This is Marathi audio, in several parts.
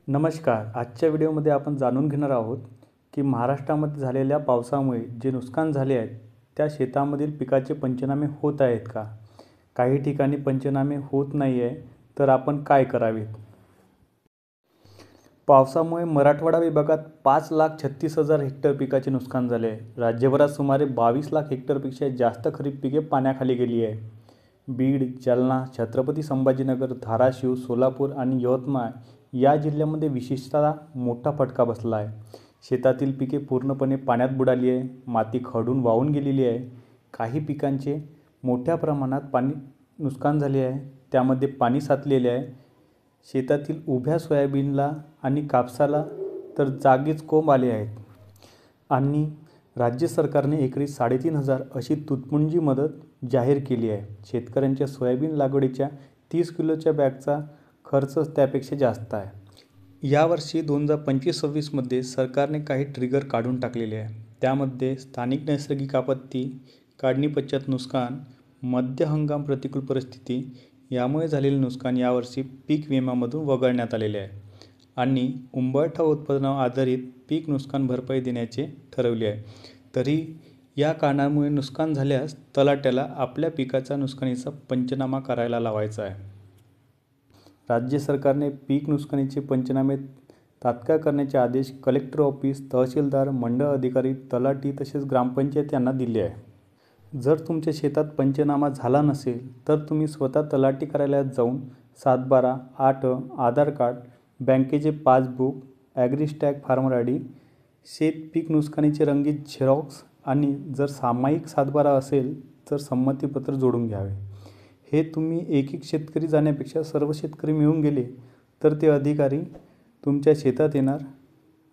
नमस्कार. आजच्या व्हिडिओमध्ये आपण जाणून घेणार आहोत की महाराष्ट्रामध्ये झालेल्या पावसामुळे जे नुकसान झाले आहे त्या शेतामधील पिकाचे पंचनामे होत आहेत का? काही ठिकाणी पंचनामे होत नाही आहे, तर आपण काय करावे? पावसामुळे मराठवाडा विभागात 5,36,000 हेक्टर पिकाचे नुकसान झाले आहे. राज्यभरात सुमारे 22 लाख हेक्टरपेक्षा जास्त खरीप पिके पाण्याखाली गेली आहे. बीड, जालना, छत्रपती संभाजीनगर, धाराशिव, सोलापूर आणि यवतमाळ या जिल्ह्यांमध्ये विशेषतः मोठा फटका बसला आहे. शेतातील पिके पूर्णपणे पाण्यात बुडाली आहे, माती खडून वाहून गेलेली आहे. काही पिकांचे मोठ्या प्रमाणात नुकसान झाले आहे, त्यामध्ये पाणी साचलेले आहे. शेतातील उभ्या सोयाबीनला आणि कापसाला तर जागीच कोंब आले आहेत. आणि राज्य सरकारने एकरी 3,500 अशी तुटपुंजी मदत जाहीर केली आहे. शेतकऱ्यांच्या सोयाबीन लागवडीच्या 30 किलोच्या बॅगचा खर्च त्यापेक्षा जास्त आहे. यावर्षी 2025-26 मध्ये सरकारने काही ट्रिगर काढून टाकलेले आहे. त्यामध्ये स्थानिक नैसर्गिक आपत्ती, काढणीपश्चात नुकसान, मध्य हंगाम प्रतिकूल परिस्थिती यामुळे झालेले नुकसान यावर्षी पीक विम्यामधून वगळण्यात आलेले आहे. आणि उंबरठा उत्पादनावर आधारित पीक नुकसान भरपाई देण्याचे ठरवले आहे. तरी या कारणामुळे नुकसान झाल्यास तलाठ्याला आपल्या पिकाच्या नुकसानीचा पंचनामा करायला लावायचा आहे. राज्य सरकारने पीक नुकसानीचे पंचनामे तात्काळ करण्याचे आदेश कलेक्टर ऑफिस, तहसीलदार, मंडळ अधिकारी, तलाठी तसेच ग्रामपंचायत यांना दिले आहे. जर तुमच्या शेतात पंचनामा झाला नसेल तर तुम्ही स्वतः तलाठी कार्यालयात जाऊन 7/12, 8, आधार कार्ड, बँकेचे पासबुक, ॲग्रिस्टॅग फार्मर आय.डी, शेत पीक नुकसानीचे रंगीत झेरॉक्स आणि जर सामायिक 7/12 असेल तर संमतीपत्र जोडून घ्यावे. हे तुम्ही एक शेतकरी जाण्यापेक्षा सर्व शेतकरी मिळून गेले तर ते अधिकारी तुमच्या शेतात येणार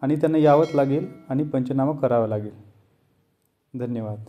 आणि त्यांना यावंच लागेल आणि पंचनामा करावा लागेल. धन्यवाद.